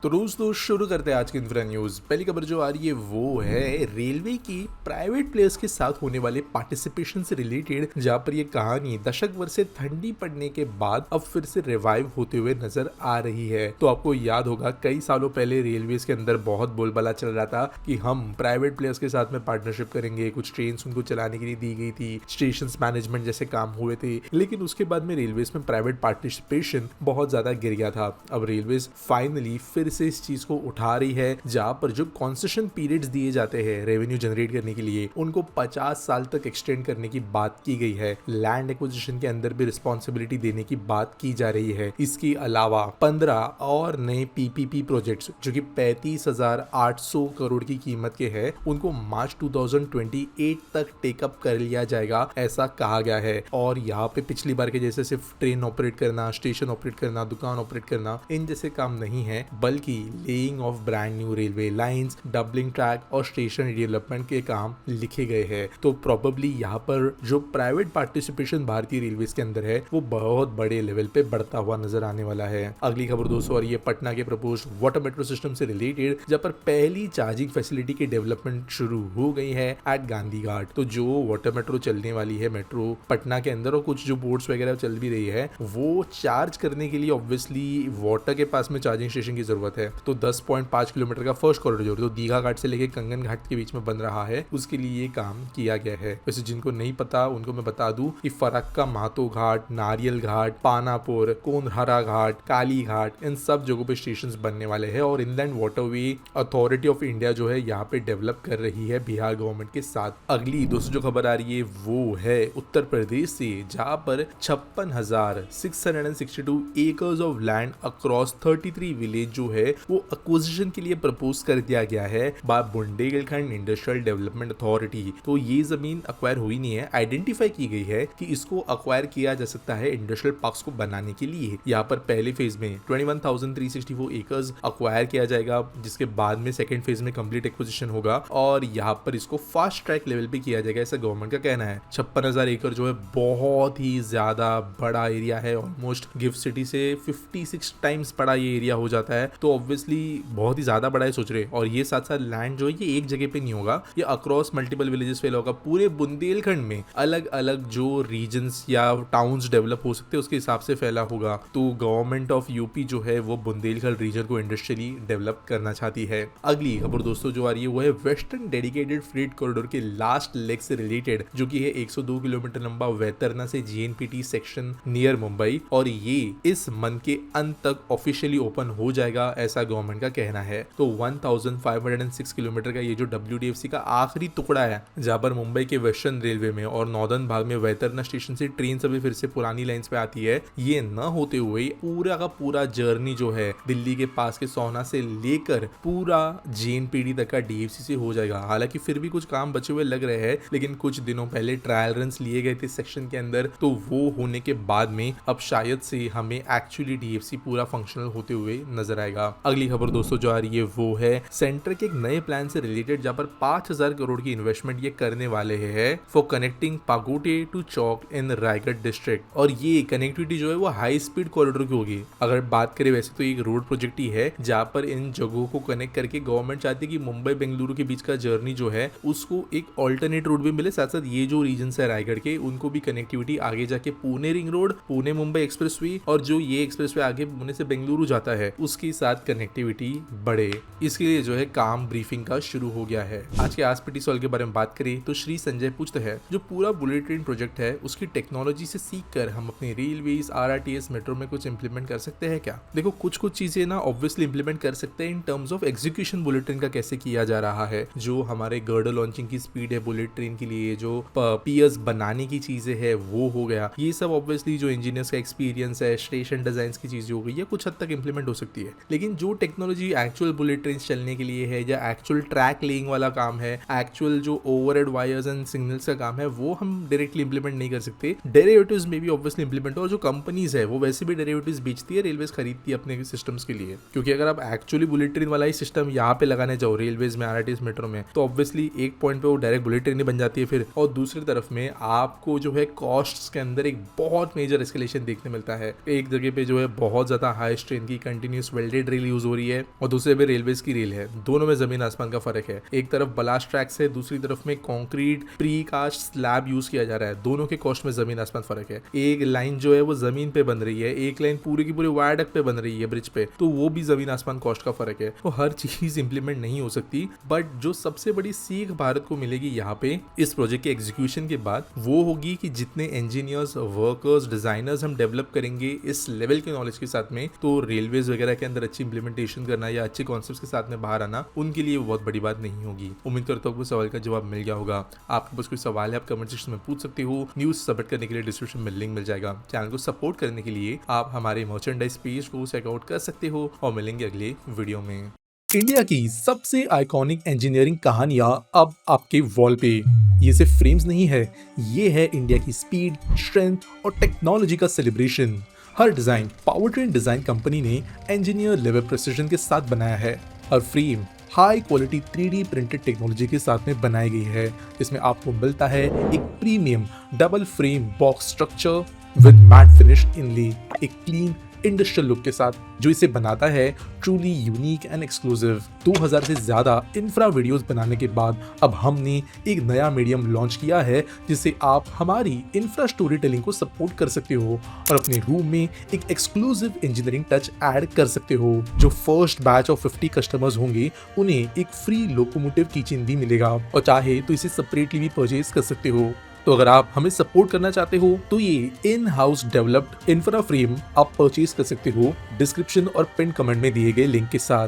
तो दोस्तों शुरू करते हैं आज की इंफ्रा न्यूज़। पहली खबर जो आ रही है वो है रेलवे की प्राइवेट प्लेयर्स के साथ होने वाले पार्टिसिपेशन से रिलेटेड, जहां पर ये कहानी दशक भर से ठंडी पड़ने के बाद अब फिर से रिवाइव होते हुए नजर आ रही है। तो आपको याद होगा कई सालों पहले रेलवेज के अंदर बहुत बोलबाला चल रहा था कि हम प्राइवेट प्लेयर्स के साथ में पार्टनरशिप करेंगे, कुछ ट्रेन उनको चलाने के लिए दी गई थी, स्टेशन मैनेजमेंट जैसे काम हुए थे। लेकिन उसके बाद में रेलवेज में प्राइवेट पार्टिसिपेशन बहुत ज्यादा गिर गया था। अब रेलवेज फाइनली फिर से इस चीज को उठा रही है, जहां पर जो कॉन्सेशन पीरियड्स दिए जाते हैं रेवेन्यू जनरेट करने के लिए, उनको 50 साल तक एक्सटेंड करने की बात की गई है। लैंड एक्विजिशन के अंदर भी रिस्पॉन्सिबिलिटी देने की बात की जा रही है। इसके अलावा 15 और नए पीपीपी प्रोजेक्ट्स जो कि 35,800 करोड़ की कीमत के हैं, उनको मार्च 2028 तक टेकअप कर लिया जाएगा, ऐसा कहा गया है। और यहाँ पे पिछली बार के जैसे सिर्फ ट्रेन ऑपरेट करना, स्टेशन ऑपरेट करना, दुकान ऑपरेट करना, इन जैसे काम नहीं है, बल्कि laying of brand new railway lines, doubling track और स्टेशन डेवलपमेंट के काम लिखे गए हैं। तो प्रोबेबली यहाँ पर जो प्राइवेट पार्टिसिपेशन भारतीय रेलवेज के अंदर है वो बहुत बड़े लेवल पे बढ़ता हुआ नजर आने वाला है। अगली खबर दोस्तों और ये पटना के प्रपोज वाटर मेट्रो सिस्टम से रिलेटेड, जहाँ पर पहली चार्जिंग फैसिलिटी की डेवलपमेंट शुरू हो गई है एट गांधी घाट। तो जो वाटर मेट्रो चलने वाली है मेट्रो पटना के अंदर, और कुछ जो बोर्ड्स वगैरह चल भी रही है, वो चार्ज करने के लिए ऑब्वियसली वाटर के पास में चार्जिंग स्टेशन की जरूरत है। तो 10.5 किलोमीटर का फर्स्ट कॉरिडोर जो दीघा घाट से लेकर कंगन घाट के बीच में बन रहा है, उसके लिए ये काम किया गया है। वैसे जिनको नहीं पता उनको मैं बता दूं कि फरक्का महतो घाट, नारियल घाट, पानापुर, कोंडहरा घाट, काली घाट, इन सब जगहों पे स्टेशंस बनने वाले हैं। और inland waterway authority of India जो है यहाँ पे डेवलप कर रही है बिहार गवर्नमेंट के साथ। अगली दोस्तों जो खबर आ रही है वो है उत्तर प्रदेश से, जहाँ पर 56,662 acres of land across 33 village जो है वो एक्विजिशन के लिए प्रपोज कर दिया गया है by Bundelkhand industrial development authority. तो ये जमीन अक्वायर हुई नहीं है, आइडेंटिफाई की गई है कि इसको अक्वायर किया जा सकता है इंडस्ट्रियल पार्क्स को बनाने के लिए। यहाँ पर पहले फेज में 21,364 एकर्स अक्वायर किया जाएगा, जिसके बाद में सेकंड फेज में कंप्लीट एक्विजिशन होगा और यहाँ पर इसको फास्ट ट्रैक लेवल पे किया जाएगा, ऐसा गवर्नमेंट का कहना है। 56,000 एकड़ जो है बहुत ही ज्यादा बड़ा एरिया है, ऑलमोस्ट गिफ्ट सिटी से 56 टाइम्स बड़ा ये एरिया हो जाता है। तो ऑब्वियसली बहुत ही ज्यादा बड़ा है सोच रहे। और ये साथ साथ लैंड जो है ये एक जगह पे नहीं होगा, ये अक्रॉस मल्टीपल विलेजेस फैला होगा पूरे बुंदेलखंड में। अलग अलग जो रीजन्स या टाउन्स डेवलप हो सकते हैं उसके हिसाब से फैला होगा। तो गवर्नमेंट ऑफ यूपी जो है वो बुंदेलखंड रीजन को इंडस्ट्रियली डेवलप करना चाहती है। अगली खबर दोस्तों जो आ रही है वो है वेस्टर्न डेडिकेटेड फ्रेट कॉरिडोर के लास्ट लेग से रिलेटेड, जो कि है 102 किलोमीटर लंबा वैतरना से जीएनपीटी सेक्शन नियर मुंबई। और ये इस मंथ के अंत तक ऑफिशियली ओपन हो जाएगा, ऐसा गवर्नमेंट का कहना है। तो 1506 किलोमीटर का ये जो WDFC का आखिरी टुकड़ा है, जहां पर मुंबई के वेस्टर्न रेलवे में और नॉर्दर्न भाग में वैतरना स्टेशन से ट्रेन सभी फिर से पुरानी लाइंस पे आती है, ये न होते हुए पूरा का पूरा जर्नी जो है दिल्ली के पास के सोहना से लेकर पूरा JNPT तक का DFC से हो जाएगा। हालांकि फिर भी कुछ काम बचे हुए लग रहे हैं, लेकिन कुछ दिनों पहले ट्रायल रन लिए गए थे सेक्शन के अंदर, तो वो होने के बाद में अब शायद से हमें एक्चुअली DFC पूरा फंक्शनल होते हुए नजर आएगा। अगली खबर दोस्तों जो आ रही है वो है सेंटर के एक नए प्लान से रिलेटेड, जहां पर 5,000 करोड़ की इन्वेस्टमेंट ये करने वाले हैं for connecting Pagote to Chowk in Raigad district. और ये कनेक्टिविटी जो है वो हाई स्पीड कॉरिडोर की होगी। अगर बात करें वैसे तो एक रोड प्रोजेक्ट ही है, जहां पर इन जगहों को कनेक्ट करके गवर्नमेंट चाहती है कि मुंबई बेंगलुरु के बीच का जर्नी जो है उसको एक ऑल्टरनेट रूट भी मिले। साथ साथ ये जो रीजन है रायगढ़ के, उनको भी कनेक्टिविटी आगे जाके Pune ring road, Pune Mumbai expressway, और जो ये एक्सप्रेसवे आगे पुणे से बेंगलुरु जाता है उसके साथ कनेक्टिविटी बढ़े। इसके लिए जो है काम ब्रीफिंग का शुरू हो गया है। आज के आसपीटी सॉल्व के बारे में बात करें तो श्री संजय पूछते हैं, जो पूरा बुलेट ट्रेन प्रोजेक्ट है उसकी टेक्नोलॉजी से सीख कर हम अपने रेलवेज, RRTS, मेट्रो में कुछ इंप्लीमेंट कर सकते हैं क्या? देखो कुछ चीजें ना ऑब्वियसली इंप्लीमेंट कर सकते हैं in terms of execution bullet train का कैसे किया जा रहा है। जो हमारे गर्डर लॉन्चिंग की स्पीड है बुलेट ट्रेन के लिए, जो पियर्स बनाने की चीजें है वो हो गया, ये सब ऑब्वियसली जो इंजीनियर्स का एक्सपीरियंस है, स्टेशन डिजाइन की चीजें हो गई, ये कुछ हद तक इंप्लीमेंट हो सकती है। लेकिन जो टेक्नोलॉजी एक्चुअल बुलेट ट्रेन चलने के लिए है, या एक्चुअल ट्रैक लेइंग वाला काम है, एक्चुअल जो ओवरहेड वायर्स एंड सिग्नल्स का काम है, वो हम डायरेक्टली इंप्लीमेंट नहीं कर सकते। डेरिवेटिव्स में भी ऑब्वियसली इंप्लीमेंट हो, और जो कंपनीज है वो वैसे भी डेरिवेटिव्स बेचती है, रेलवेज खरीदती है अपने सिस्टम्स के लिए। क्योंकि अगर आप एक्चुअली बुलेट ट्रेन वाला ही सिस्टम यहाँ पे लगाने जाओ रेलवेज में, RRTS, मेट्रो में, तो ऑब्वियसली एक पॉइंट पे वो डायरेक्ट बुलेट ट्रेन ही बन जाती है फिर। और दूसरी तरफ में आपको जो है कॉस्ट्स के अंदर एक बहुत मेजर एस्केलेशन देखने मिलता है। एक जगह पे जो है बहुत ज्यादा हाई स्ट्रेन की continuous welded light rail use हो रही है और दूसरे पे रेलवेज की रेल है। दोनों में जमीन आसमान का फर्क है। एक तरफ बलास्ट ट्रैक्स है, दूसरी तरफ में concrete precast slab use किया जा रहा है। दोनों के कॉस्ट में जमीन आसमान फर्क है। एक लाइन जो है वो जमीन पे बन रही है, एक लाइन पूरी की पूरी वायरडक्ट पे बन रही है ब्रिज पे, तो वो भी जमीन आसमान कॉस्ट का फर्क है। तो हर चीज इंप्लीमेंट नहीं हो सकती, बट जो सबसे बड़ी सीख भारत को मिलेगी यहाँ पे इस प्रोजेक्ट के एग्जीक्यूशन के बाद वो होगी कि जितने इंजीनियर्स, वर्कर्स, डिजाइनर्स हम डेवलप करेंगे इस लेवल के नॉलेज के साथ में, तो रेलवेज वगैरह के अंदर अच्छी इंप्लीमेंटेशन करना या अच्छे कॉन्सेप्ट्स के साथ में बाहर आना उनके लिए बहुत बड़ी बात नहीं होगी। उम्मीद करता हूँ आपको सवाल का जवाब मिल गया होगा। आपके पास कोई सवाल है आप कमेंट सेक्शन में पूछ सकते हो। न्यूज सबमिट करने के लिए डिस्क्रिप्शन में लिंक मिल जाएगा। चैनल को सपोर्ट करने के लिए आप हमारे मर्चेंडाइज पेज को चेकआउट कर सकते हो और मिलेंगे अगले वीडियो में। इंडिया की सबसे आइकॉनिक इंजीनियरिंग कहानियां अब आपके वॉल पे। ये सिर्फ फ्रेम्स नहीं है, ये है इंडिया की स्पीड, स्ट्रेंथ और टेक्नोलॉजी का सेलिब्रेशन। हर design power train design company ने इंजीनियर लेवल प्रिसिजन के साथ बनाया है। हर frame high quality 3D printed technology के साथ में बनाई गई है, जिसमें आपको मिलता है एक premium double frame box structure with matte finish inlay, एक क्लीन इंडस्ट्रियल लुक के साथ, जो इसे बनाता है ट्रूली यूनिक एंड एक्सक्लूसिव। 2000 से ज्यादा इंफ्रा वीडियोस बनाने के बाद अब हमने एक नया मीडियम लॉन्च किया है, जिससे आप हमारी इंफ्रा स्टोरी टेलिंग को सपोर्ट कर सकते हो और अपने रूम में एक एक्सक्लूसिव इंजीनियरिंग टच ऐड कर सकते हो। जो फर्स्ट बैच ऑफ 50 कस्टमर्स होंगे उन्हें एक फ्री लोकोमोटिव किचन भी मिलेगा और चाहे तो इसे सेपरेटली भी परचेज कर सकते हो। तो अगर आप हमें सपोर्ट करना चाहते हो तो ये in house developed infra frame आप परचेज कर सकते हो डिस्क्रिप्शन और पिन कमेंट में दिए गए लिंक के साथ।